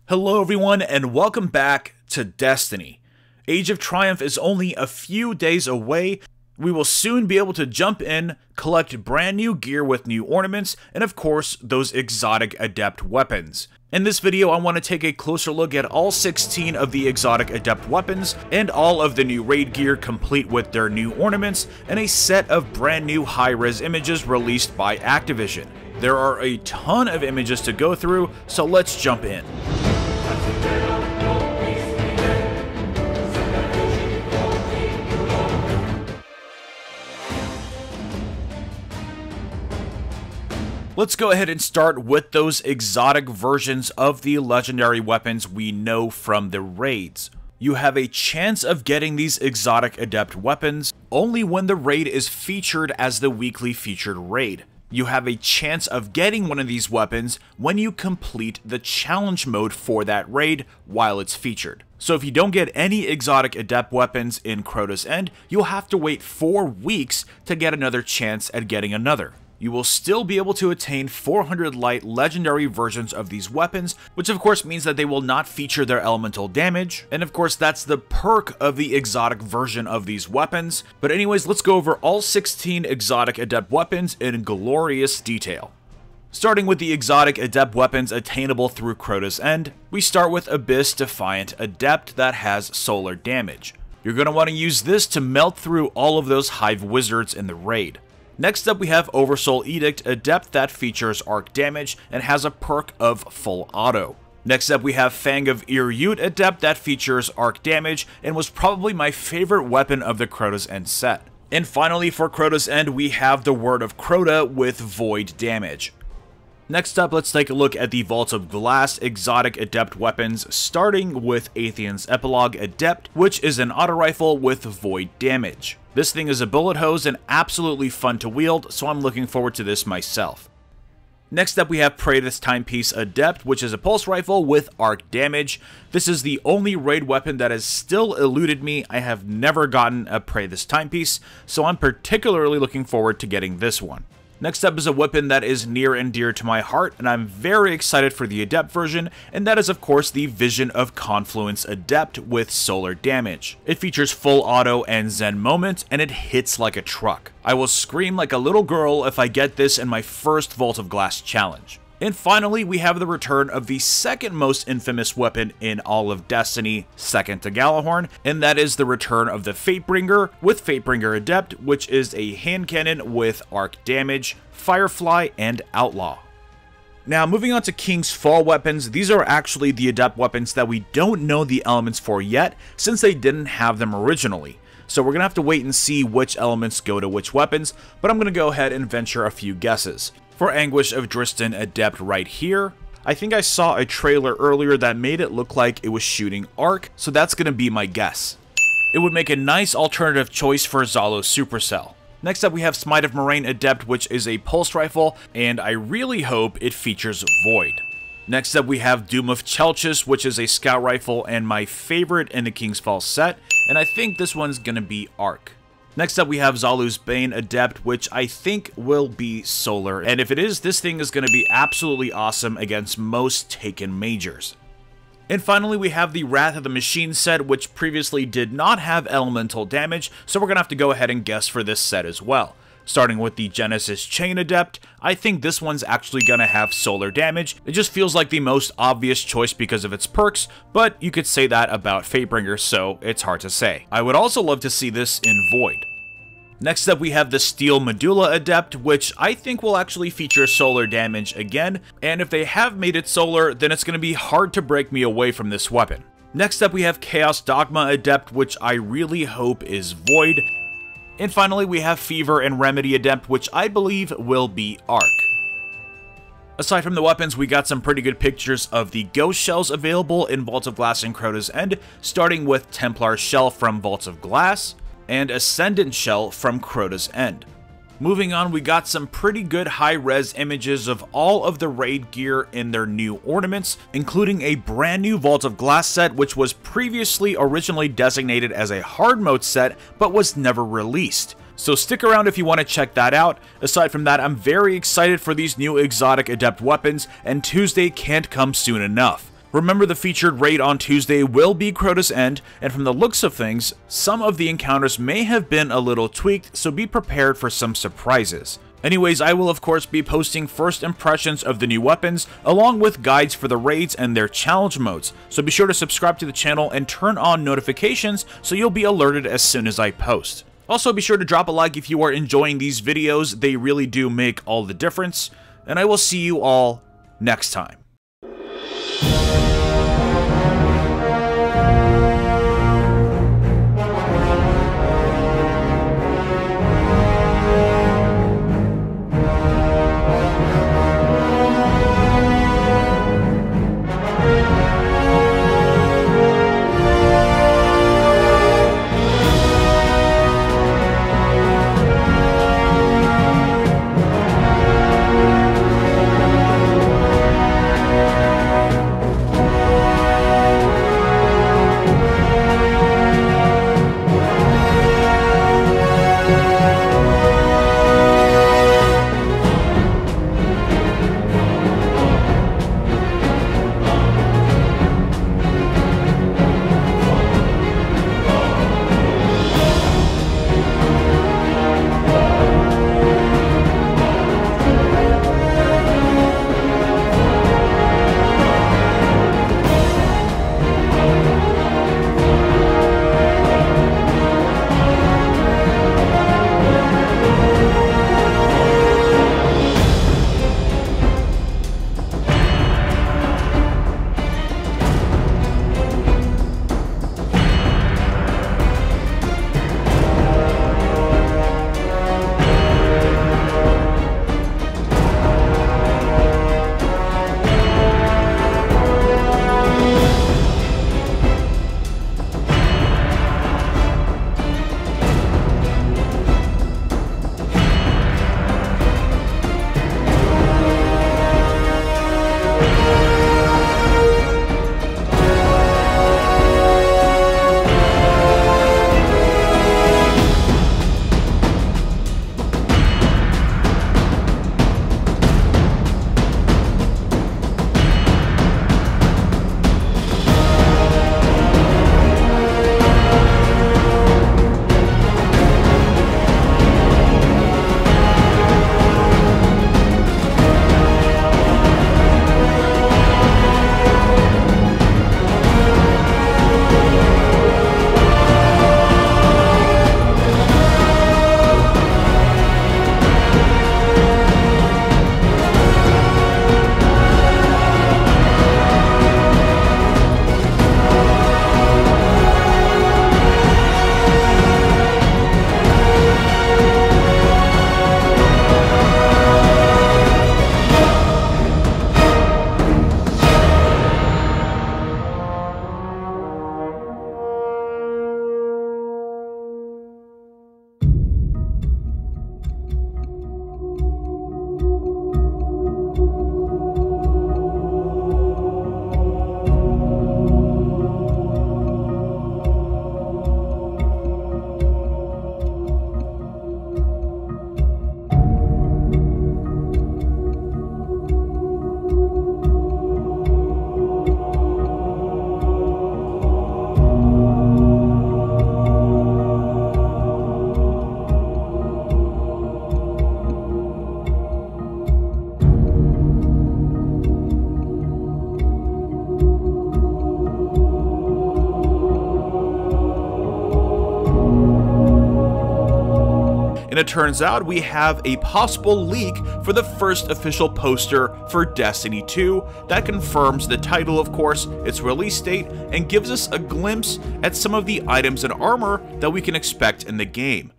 Hello everyone and welcome back to Destiny. Age of Triumph is only a few days away. We will soon be able to jump in, collect brand new gear with new ornaments, and of course, those exotic adept weapons. In this video, I want to take a closer look at all 16 of the exotic adept weapons, and all of the new raid gear complete with their new ornaments, and a set of brand new high-res images released by Activision. There are a ton of images to go through, so let's jump in. Let's go ahead and start with those exotic versions of the legendary weapons we know from the raids. You have a chance of getting these exotic adept weapons only when the raid is featured as the weekly featured raid. You have a chance of getting one of these weapons when you complete the challenge mode for that raid while it's featured. So if you don't get any exotic adept weapons in Crota's End, you'll have to wait 4 weeks to get another chance at getting another. You will still be able to attain 400 light legendary versions of these weapons, which of course means that they will not feature their elemental damage, and of course that's the perk of the exotic version of these weapons. But anyways, let's go over all 16 exotic adept weapons in glorious detail. Starting with the exotic adept weapons attainable through Crota's End, we start with Abyss Defiant Adept that has solar damage. You're going to want to use this to melt through all of those Hive Wizards in the raid. Next up we have Oversoul Edict Adept that features arc damage and has a perk of full auto. Next up we have Fang of Irute Adept that features arc damage and was probably my favorite weapon of the Crota's End set. And finally for Crota's End we have the Word of Crota with void damage. Next up, let's take a look at the Vault of Glass exotic adept weapons, starting with Atheon's Epilogue Adept, which is an auto rifle with void damage. This thing is a bullet hose and absolutely fun to wield, so I'm looking forward to this myself. Next up we have Praedyth's Timepiece Adept, which is a pulse rifle with arc damage. This is the only raid weapon that has still eluded me. I have never gotten a Praedyth's Timepiece, so I'm particularly looking forward to getting this one. Next up is a weapon that is near and dear to my heart, and I'm very excited for the Adept version, and that is of course the Vision of Confluence Adept with solar damage. It features full auto and Zen Moment, and it hits like a truck. I will scream like a little girl if I get this in my first Vault of Glass challenge. And finally, we have the return of the second most infamous weapon in all of Destiny, second to Gjallarhorn, and that is the return of the Fatebringer with Fatebringer Adept, which is a hand cannon with arc damage, Firefly, and Outlaw. Now, moving on to King's Fall weapons, these are actually the adept weapons that we don't know the elements for yet, since they didn't have them originally. So we're going to have to wait and see which elements go to which weapons, but I'm going to go ahead and venture a few guesses. For Anguish of Driston Adept right here, I think I saw a trailer earlier that made it look like it was shooting arc, so that's going to be my guess. It would make a nice alternative choice for Zalo Supercell. Next up we have Smite of Moraine Adept, which is a pulse rifle, and I really hope it features Void. Next up we have Doom of Chelchis, which is a scout rifle and my favorite in the King's Fall set, and I think this one's going to be arc. Next up we have Zalu's Bane Adept, which I think will be solar, and if it is, this thing is going to be absolutely awesome against most Taken Majors. And finally we have the Wrath of the Machine set, which previously did not have elemental damage, so we're going to have to go ahead and guess for this set as well. Starting with the Genesis Chain Adept, I think this one's actually going to have solar damage. It just feels like the most obvious choice because of its perks, but you could say that about Fatebringer, so it's hard to say. I would also love to see this in Void. Next up we have the Steel Medulla Adept, which I think will actually feature solar damage again, and if they have made it solar, then it's going to be hard to break me away from this weapon. Next up we have Chaos Dogma Adept, which I really hope is Void. And finally we have Fever and Remedy Adept, which I believe will be arc. Aside from the weapons, we got some pretty good pictures of the Ghost Shells available in Vault of Glass and Crota's End, starting with Templar Shell from Vault of Glass, and Ascendant Shell from Crota's End. Moving on, we got some pretty good high-res images of all of the raid gear in their new ornaments, including a brand new Vault of Glass set, which was previously originally designated as a hard mode set, but was never released. So stick around if you want to check that out. Aside from that, I'm very excited for these new exotic adept weapons, and Tuesday can't come soon enough. Remember, the featured raid on Tuesday will be Crota's End, and from the looks of things, some of the encounters may have been a little tweaked, so be prepared for some surprises. Anyways, I will of course be posting first impressions of the new weapons, along with guides for the raids and their challenge modes, so be sure to subscribe to the channel and turn on notifications so you'll be alerted as soon as I post. Also, be sure to drop a like if you are enjoying these videos, they really do make all the difference, and I will see you all next time. and it turns out we have a possible leak for the first official poster for Destiny 2 that confirms the title, of course, its release date, and gives us a glimpse at some of the items and armor that we can expect in the game.